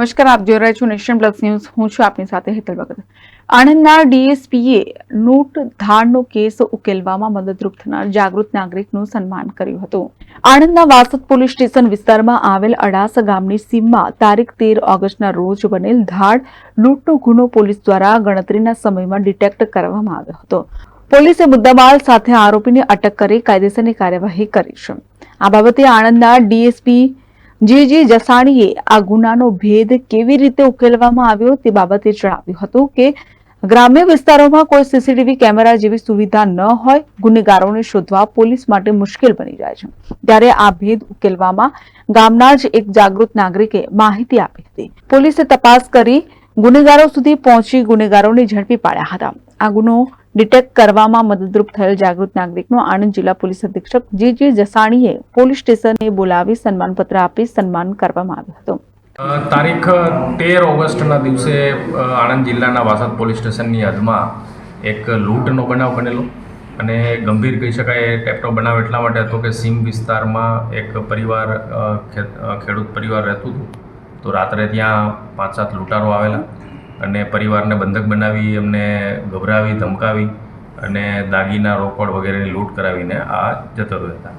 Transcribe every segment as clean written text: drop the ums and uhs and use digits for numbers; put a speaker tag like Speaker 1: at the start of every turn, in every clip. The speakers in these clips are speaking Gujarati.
Speaker 1: નમસ્કાર, આપ જોઈ રહ્યા છો નેશન પ્લસ ન્યૂઝ. હું છું આપની સાથે હેતલ ભગત. આણંદના ડીએસપીએ લૂંટ ધાડનો કેસ ઉકેલવામાં મદદરૂપ થનાર જાગૃત નાગરિકનું સન્માન કર્યું હતું. આણંદના વાસદ પોલીસ સ્ટેશન વિસ્તારમાં આવેલ અડાસા ગામની સીમમાં તારીખ 13 ઓગસ્ટના રોજ બનેલ ધાડ લૂંટનો ગુનો પોલીસ દ્વારા ગણતરીના સમયમાં ડિટેક્ટ કરવામાં આવ્યો હતો. પોલીસે મુદ્દામાલ સાથે આરોપીને અટક કરી કાયદેસરની કાર્યવાહી કરી છે. આ બાબતે આણંદના ડીએસપી જે જસાણીએ આ ગુનાનો ભેદ કેવી રીતે ઉકેલવામાં આવ્યો તે બાબતે જણાવ્યું હતું કે ગ્રામ્ય વિસ્તારોમાં કોઈ સીસીટીવી કેમેરા જેવી સુવિધા ન હોય, ગુનેગારોને શોધવા પોલીસ માટે મુશ્કેલ બની જાય છે. ત્યારે આ ભેદ ઉકેલવામાં ગામના જ એક જાગૃત નાગરિકે માહિતી આપી હતી. પોલીસે તપાસ કરી ગુનેગારો સુધી પહોંચી ગુનેગારોને ઝડપી પાડ્યા હતા. આ ગુનો ડિટેક્ટ કરવામાં મદદરૂપ થયેલ જાગૃત નાગરિકનો આણંદ જિલ્લા પોલીસ અધિક્ષક જે જસાણીએ પોલીસ સ્ટેશને બોલાવી સન્માનપત્ર આપી સન્માન કરવામાં આવ્યું હતું.
Speaker 2: તારીખ 13 ઓગસ્ટના દિવસે આણંદ જિલ્લાના વાસદ પોલીસ સ્ટેશનની હદમાં એક લૂંટનો બનાવ બનેલો અને ગંભીર કહી શકાય એ ટાઈપનો બનાવ એટલા માટે હતો કે સીમ વિસ્તારમાં એક પરિવાર ખેડૂત પરિવાર રહેતું હતું. તો રાત્રે ત્યાં 5-7 લૂંટારો આવેલા અને પરિવારને બંધક બનાવી એમને ગભરાવી ધમકાવી અને દાગીના રોકડ વગેરેની લૂંટ કરાવીને આ જતો રહ્યા હતા.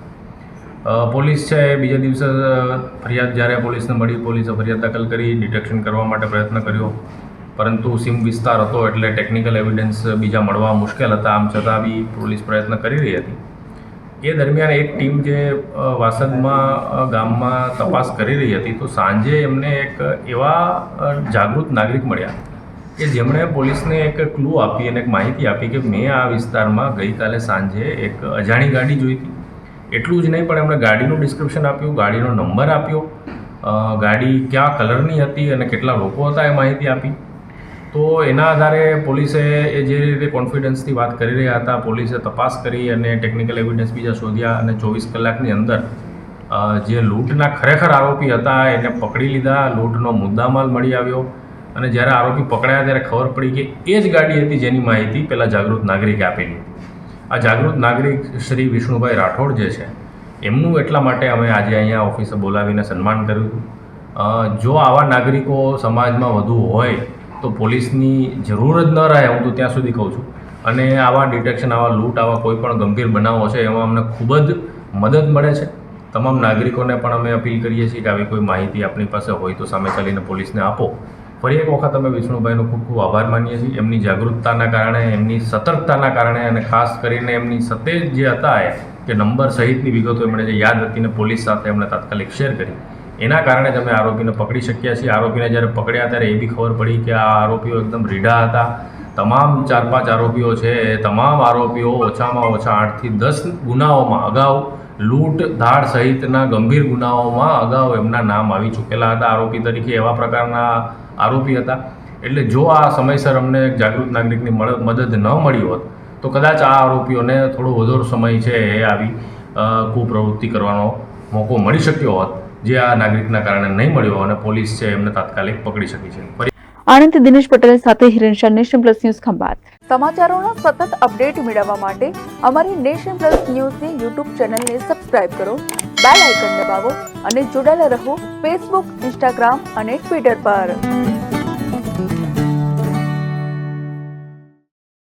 Speaker 2: પોલીસ છે એ બીજા દિવસે ફરિયાદ જ્યારે પોલીસને મળી, પોલીસે ફરિયાદ દાખલ કરી ડિટેક્શન કરવા માટે પ્રયત્ન કર્યો, પરંતુ સીમ વિસ્તાર હતો એટલે ટેકનિકલ એવિડન્સ બીજા મળવા મુશ્કેલ હતા. આમ છતાં બી પોલીસ પ્રયત્ન કરી રહી હતી. એ દરમિયાન એક ટીમ જે વાસદમાં ગામમાં તપાસ કરી રહી હતી તો સાંજે એમને એક એવા જાગૃત નાગરિક મળ્યા કે જેમણે પોલીસને એક ક્લુ આપી અને એક માહિતી આપી કે મેં આ વિસ્તારમાં ગઈકાલે સાંજે એક અજાણી ગાડી જોઈ હતી. એટલું જ નહીં પણ એમણે ગાડીનું ડિસ્ક્રિપ્શન આપ્યું, ગાડીનો નંબર આપ્યો, ગાડી કયા કલરની હતી અને કેટલા લોકો હતા એ માહિતી આપી. તો એના આધારે પોલીસે એ જે રીતે કોન્ફિડન્સથી વાત કરી રહ્યા હતા, પોલીસે તપાસ કરી અને ટેકનિકલ એવિડન્સ બીજા શોધ્યા અને 24 કલાકની અંદર જે લૂંટના ખરેખર આરોપી હતા એને પકડી લીધા. લૂંટનો મુદ્દામાલ મળી આવ્યો અને જ્યારે આરોપી પકડાયા ત્યારે ખબર પડી કે એ જ ગાડી હતી જેની માહિતી પેલા જાગૃત નાગરિકે આપેલી. આ જાગૃત નાગરિક શ્રી વિષ્ણુભાઈ રાઠોડ જે છે એમનું એટલા માટે અમે આજે અહીંયા ઓફિસે બોલાવીને સન્માન કર્યું હતું. જો આવા નાગરિકો સમાજમાં વધુ હોય તો પોલીસની જરૂર જ ન રહે, હું તો ત્યાં સુધી કહું છું. અને આવા ડિટેક્શન, આવા લૂંટ, આવા કોઈ પણ ગંભીર બનાવો છે એમાં અમને ખૂબ જ મદદ મળે છે. તમામ નાગરિકોને પણ અમે અપીલ કરીએ છીએ કે આવી કોઈ માહિતી આપણી પાસે હોય તો સામે ચાલીને પોલીસને આપો. ફરી એક વખત અમે વિષ્ણુભાઈનો ખૂબ ખૂબ આભાર માનીએ છીએ. એમની જાગૃતતાના કારણે, એમની સતર્કતાના કારણે અને ખાસ કરીને એમની સતેજ જે હતા કે નંબર સહિતની વિગતો એમણે જે યાદ હતી ને પોલીસ સાથે એમણે તાત્કાલિક શેર કરી, એના કારણે જ અમે આરોપીને પકડી શક્યા છીએ. આરોપીને જ્યારે પકડ્યા ત્યારે એ બી ખબર પડી કે આ આરોપીઓ એકદમ રીઢા હતા. તમામ 4-5 આરોપીઓ છે એ તમામ આરોપીઓ ઓછામાં ઓછા 8થી 10 ગુનાઓમાં અગાઉ લૂંટ ધાડ સહિતના ગંભીર ગુનાઓમાં અગાઉ એમના નામ આવી ચૂકેલા હતા. આરોપી તરીકે એવા પ્રકારના આરોપી હતા. એટલે જો આ સમયસર અમને જાગૃત નાગરિકની મદદ ન મળી હોત તો કદાચ આ આરોપીઓને થોડો વધુ સમય છે એ આવી કુપ્રવૃત્તિ કરવાનો મોકો મળી શક્યો હોત, જે આ નાગરિકના કારણે નહીં મળ્યો અને પોલીસ છે એમને તાત્કાલિક પકડી શકી છે.
Speaker 1: આણંદ દિનેશ પટેલ સાથે Hiren Shah, Nation Plus News Khambhat. સમાચારોના સતત અપડેટ મેળવવા માટે અમારી નેશન પ્લસ ન્યૂઝની યુટ્યુબ ચેનલને સબસ્ક્રાઇબ કરો, બેલ આઇકન દબાવો અને જોડાયેલા રહો ફેસબુક, ઇન્સ્ટાગ્રામ અને ટ્વિટર પર.